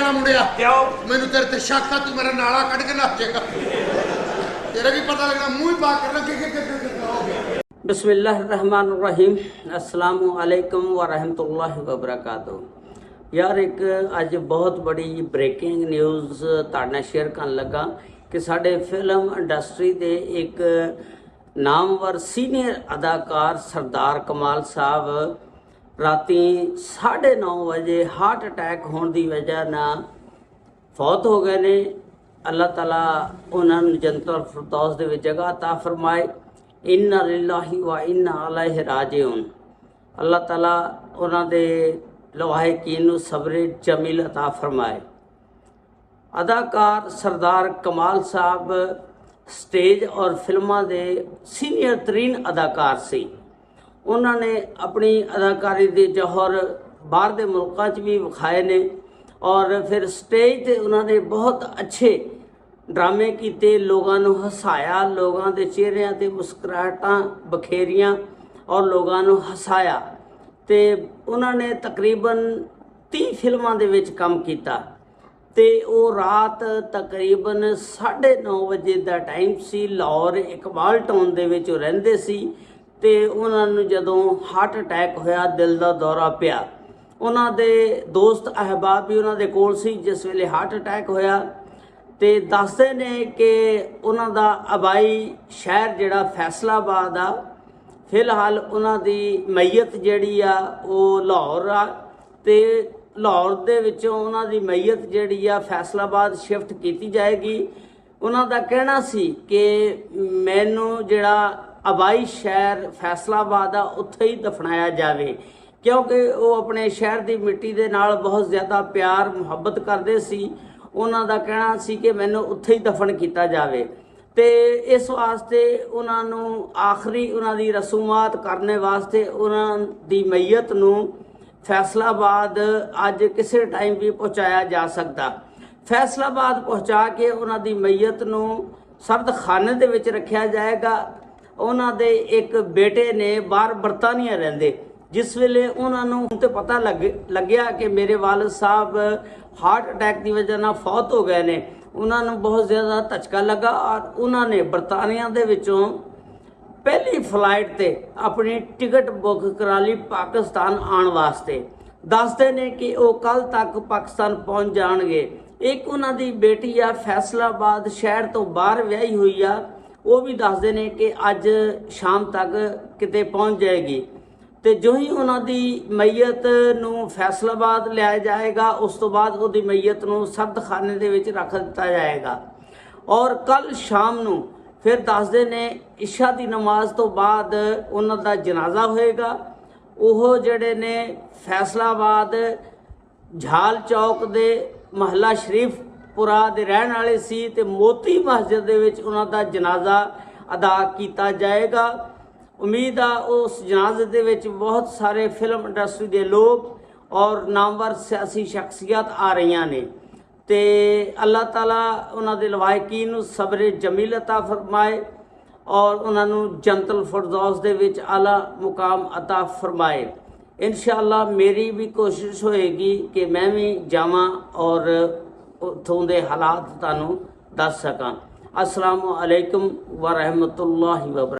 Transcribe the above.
जाना मुंडिया क्यों मैनू तेरे ते शक आ, तू मेरा नाला कट के नाचेगा। तेरा की पता लगना मुंह ही पाक करना के बिस्मिल्लाहिर्रहमानिर्रहीम। अस्सलामु अलैकुम व रहमतुल्लाहि व बरकातुहू। यार एक अज बहुत बड़ी ब्रेकिंग न्यूज़ तुहाडे नाल शेयर करन लगा कि साडे फिल्म इंडस्ट्री दे एक नामवर सीनियर अदाकार सरदार कमाल साहब राती 9:30 बजे हार्ट अटैक होने की वजह ना फौत हो गए ने। अल्लाह ताला उन्होंने जन्नतुल फिरदौस दे विच जगह अता फरमाए। इन्ना लिल्लाहि व इन्ना अलैहि राजिऊन। अल्लाह ताला उन्होंने दे लवाहिकीन नूं सब्र जमील अता फरमाए। अदाकार सरदार कमाल साहब स्टेज और फिल्मां दे सीनियर तरीन अदाकार सी। उन्होंने अपनी अदाकारी के जौहर बाहर के मुल्कों च भी विखाए ने और फिर स्टेज ते उन्होंने बहुत अच्छे ड्रामे किए, लोगों को हसाया, लोगों के चेहरिਆਂ ते मुस्कुराहटां बखेरियां और लोगों को हसाया। तो उन्होंने तकरीबन 30 फिल्मों के विच काम किया। तो वो रात तकरीबन 9:30 बजे का टाइम सी। लाहौर इकबाल टाउन दे विच रहिंदे सी ते उन्होंने जदों हार्ट अटैक होया, दिल का दौरा पिया, उन्होंने दोस्त अहबाब भी उन्होंने कोल सी जिस वेले हार्ट अटैक होया। तो दसदे ने कि उन्हों दा आबाई शहर जिहड़ा फैसलाबाद आ, फिलहाल उन्हों दी मैयत जिहड़ी आ वो लाहौर आ। ते लाहौर दे विचों उन्हों दी मैयत जिहड़ी आ फैसलाबाद शिफ्ट की जाएगी। उन्हों दा कहना सी कि मैनू जिहड़ा आबाई शहर फैसलाबाद आ उत्थे ही दफनाया जाए, क्योंकि वो अपने शहर की मिट्टी के नाल बहुत ज़्यादा प्यार मुहब्बत करते सी। उन्हों का कहना सी कि मैनू उत्थे ही दफन किया जाए। तो इस वास्ते उन्होंने आखिरी उन्होंने रसूमात करने वास्ते उन्होंने मैयत नूं फैसलाबाद अज किसी टाइम भी पहुँचाया जा सकता। फैसलाबाद पहुँचा के उन्होंने मैयत नूं सर्द खाने दे विच रखा जाएगा। उन्होंने एक बेटे ने बाहर बरतानिया रहिंदे, जिस वेले उन्होंने तो पता लग्या कि मेरे वालिद साहब हार्ट अटैक की वजह ना फौत हो गए ने, उन्होंने बहुत ज़्यादा धचका लगा और उन्होंने बरतानिया दे विचों पहली फ्लाइट ते अपनी टिकट बुक करा ली पाकिस्तान आने वास्ते। दसदे ने कि वो कल तक पाकिस्तान पहुँच जाएंगे। एक उन्होंने बेटी आ फैसलाबाद शहर तो बाहर व्याही हुई आ, वो भी दसदे ने कि अज शाम तक किते पहुँच जाएगी। तो जो ही उन्होंने मैयत नूं फैसलाबाद लिया जाएगा, उस तो बाद उहदी मैयत नूं सर्द खाने दे विच रख दिता जाएगा और कल शाम नूं फिर दसदे ने इशा की नमाज तो बाद उन्हां दा जनाजा होएगा। वो जिहड़े ने फैसलाबाद झाल चौक दे महला शरीफपुरा दे रहण वाले सी ते मोती मस्जिद दे विच उन्हां दा जनाजा अदा किया जाएगा। उम्मीद आ उस जनाजे दे विच बहुत सारे फिल्म इंडस्ट्री के लोग और नामवर सियासी शख्सियत आ रही ने। ते अल्लाह ताला उन्हां दे लवाहिकीन नूं सब्र जमील अता फरमाए और उन्होंने जन्नतुल फिरदौस दे विच आला मुकाम अता फरमाए। इंशाअल्लाह मेरी भी कोशिश होएगी कि मैं भी जावां और उत्थों दे हालात तुहानूं दस सकां। अस्सलामु अलैकुम व रहमतुल्लाहि व बरकातुहू।